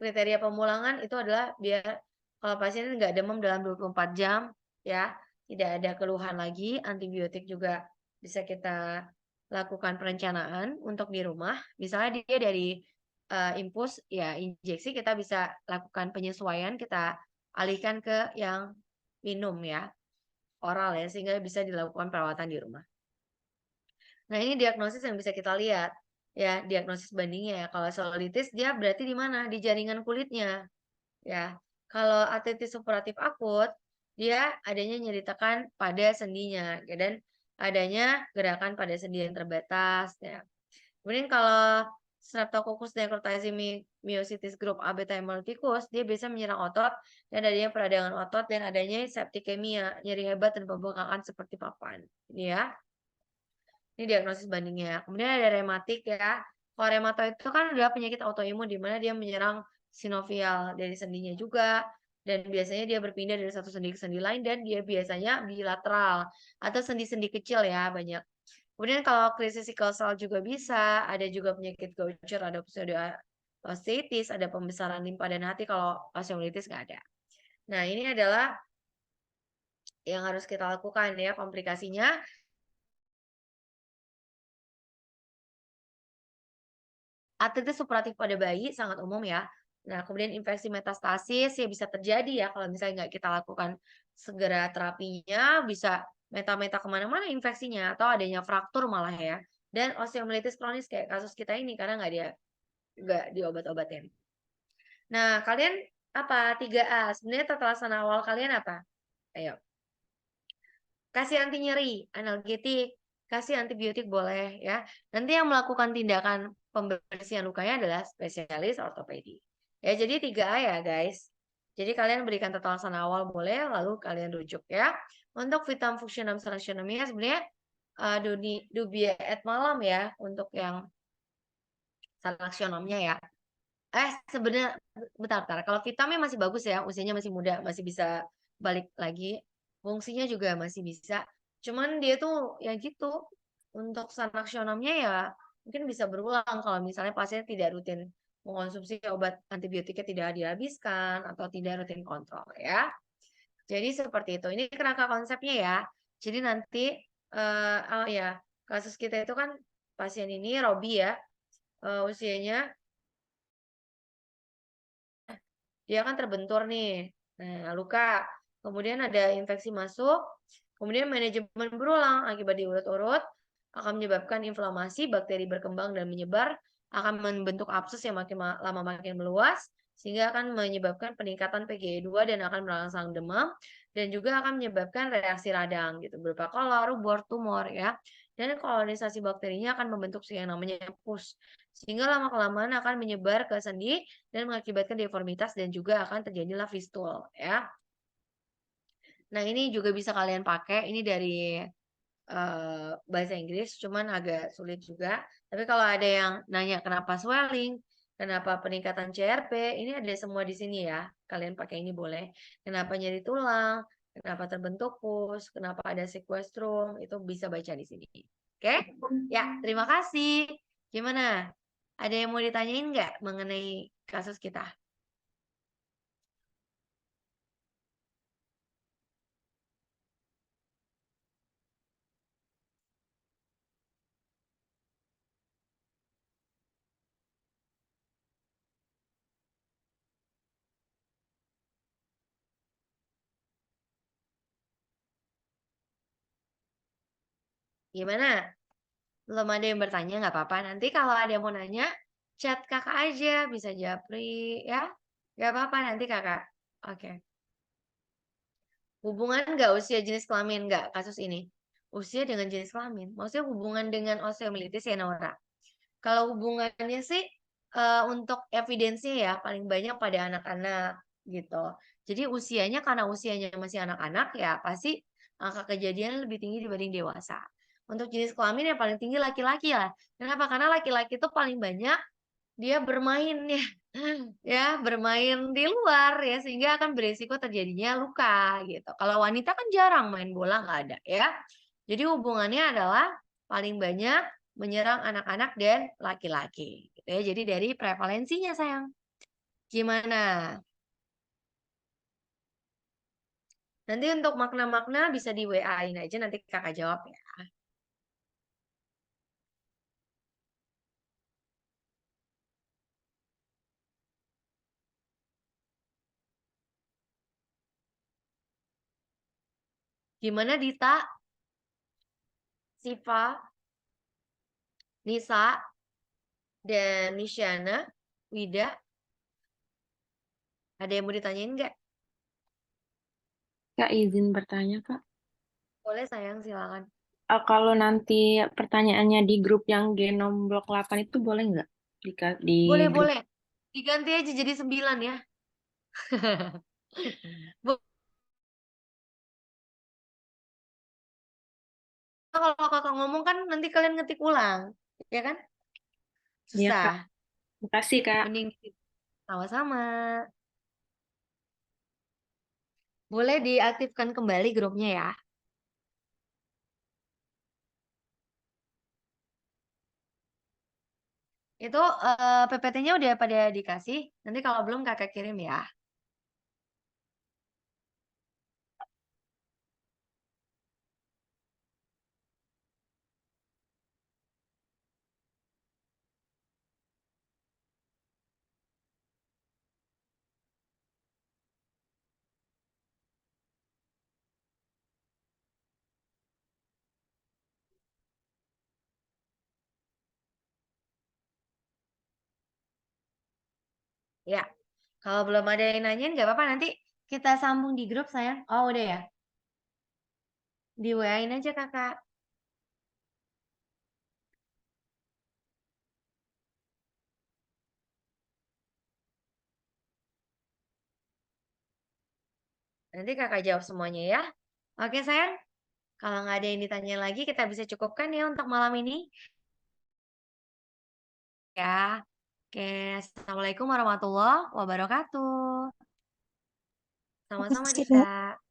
A: kriteria pemulangan itu adalah biar kalau pasien nggak demam dalam 24 jam ya, tidak ada keluhan lagi, antibiotik juga bisa kita lakukan perencanaan untuk di rumah, misalnya dia dari, infus, ya injeksi kita bisa lakukan penyesuaian, kita alihkan ke yang minum ya, oral ya, sehingga bisa dilakukan perawatan di rumah. Nah, ini diagnosis yang bisa kita lihat, ya, diagnosis bandingnya ya, kalau cellulitis dia berarti di mana? Di jaringan kulitnya, ya. Kalau artritis supuratif akut, dia adanya nyeri tekan pada sendinya, ya, dan adanya gerakan pada sendi yang terbatas, ya. Kemudian kalau Streptococcus necrotizing myositis grup A beta hemolyticus, dia bisa menyerang otot dan adanya peradangan otot dan adanya septikemia, nyeri hebat dan pembengkakan seperti papan. Ini ya, ini diagnosis bandingnya. Kemudian ada rematik ya. Kalau rheumatoid itu kan adalah penyakit autoimun di mana dia menyerang sinovial dari sendinya juga dan biasanya dia berpindah dari satu sendi ke sendi lain dan dia biasanya bilateral atau sendi-sendi kecil ya banyak. Kemudian kalau krisis sickle cell juga bisa, ada juga penyakit Gaucher, ada pseudoasteitis, ada pembesaran limpa dan hati, kalau osteomielitis nggak ada. Nah, ini adalah yang harus kita lakukan ya komplikasinya. Artritis supuratif pada bayi sangat umum ya. Nah, kemudian infeksi metastasis ya bisa terjadi ya kalau misalnya nggak kita lakukan segera terapinya, bisa meta-meta kemana-mana infeksinya atau adanya fraktur malah ya. Dan osteomyelitis kronis kayak kasus kita ini karena nggak diobat-obatin. Nah, kalian apa? 3A. Sebenarnya tata laksana awal kalian apa? Ayo. Kasih anti nyeri, analgetik, kasih antibiotik boleh ya. Nanti yang melakukan tindakan pembersihan lukanya adalah spesialis ortopedi. Ya, jadi 3A ya guys. Jadi kalian berikan tata laksana awal boleh, lalu kalian rujuk ya. Untuk vitam functionam selectionemnya sebenarnya dubia et malam ya untuk yang seleksionomnya ya. Sebenarnya bentar. Kalau vitamin masih bagus ya, usianya masih muda, masih bisa balik lagi. Fungsinya juga masih bisa. Cuman dia tuh ya gitu, untuk sanaksionomnya ya mungkin bisa berulang kalau misalnya pasien tidak rutin mengkonsumsi obat antibiotiknya tidak dihabiskan atau tidak rutin kontrol ya. Jadi seperti itu. Ini kerangka konsepnya ya. Jadi nanti oh ya, kasus kita itu kan pasien ini Robi ya, usianya dia kan terbentur nih. Nah, luka. Kemudian ada infeksi masuk, kemudian manajemen berulang akibat diurut-urut akan menyebabkan inflamasi, bakteri berkembang dan menyebar, akan membentuk abses yang makin lama makin meluas, sehingga akan menyebabkan peningkatan PGE2 dan akan merangsang demam, dan juga akan menyebabkan reaksi radang gitu, berupa kolor, rubor, tumor ya. Dan kolonisasi bakterinya akan membentuk yang namanya pus, sehingga lama-kelamaan akan menyebar ke sendi dan mengakibatkan deformitas dan juga akan terjadilah fistul ya. Nah, ini juga bisa kalian pakai, ini dari bahasa Inggris, cuman agak sulit juga. Tapi kalau ada yang nanya kenapa swelling, kenapa peningkatan CRP, ini ada semua di sini ya. Kalian pakai ini boleh. Kenapa nyeri tulang, kenapa terbentuk pus, kenapa ada sequestrum, itu bisa baca di sini. Oke? Ya, terima kasih. Gimana? Ada yang mau ditanyain nggak mengenai kasus kita? Gimana? Belum ada yang bertanya nggak apa-apa. Nanti kalau ada yang mau nanya, chat kakak aja, bisa japri ya. Nggak apa-apa nanti kakak. Oke. Hubungan nggak usia jenis kelamin nggak kasus ini? Usia dengan jenis kelamin. Maksudnya hubungan dengan osteomelitis ya Nora. Kalau hubungannya sih untuk evidensinya ya paling banyak pada anak-anak gitu. Jadi usianya karena usianya masih anak-anak ya pasti angka kejadian lebih tinggi dibanding dewasa. Untuk jenis kelamin yang paling tinggi laki-laki lah. Kenapa? Karena laki-laki itu paling banyak dia bermain ya, ya bermain di luar ya sehingga akan beresiko terjadinya luka gitu. Kalau wanita kan jarang main bola nggak ada ya. Jadi hubungannya adalah paling banyak menyerang anak-anak dan laki-laki gitu ya. Jadi dari prevalensinya sayang. Gimana? Nanti untuk makna-makna bisa di WA-in aja nanti kakak jawab ya. Gimana Dita, Siva, Nisa, dan Nisyana, Wida, ada yang mau ditanyain nggak?
B: Kak, izin bertanya, Kak.
A: Boleh sayang, silakan.
B: Kalau nanti pertanyaannya di grup yang Genom Blok 8 itu boleh nggak? Di
A: Boleh,
B: grup.
A: boleh. Diganti aja jadi 9 ya. Bu- Kalau kakak ngomong kan nanti kalian ngetik ulang. Ya kan?
B: Iya, Kak.
A: Susah.
B: Makasih, Kak.
A: Mending sama-sama. Boleh diaktifkan kembali grupnya ya. Itu PPT-nya udah pada dikasih. Nanti kalau belum kakak kirim ya. Ya, kalau belum ada yang nanyain nggak apa-apa, nanti kita sambung di grup sayang. Oh udah ya, di WA-in aja kakak. Nanti kakak jawab semuanya ya. Oke sayang, kalau nggak ada yang ditanya lagi, kita bisa cukupkan ya untuk malam ini. Ya, oke. Assalamualaikum warahmatullahi wabarakatuh. Sama-sama
B: Makasih, Kak.
A: Dita.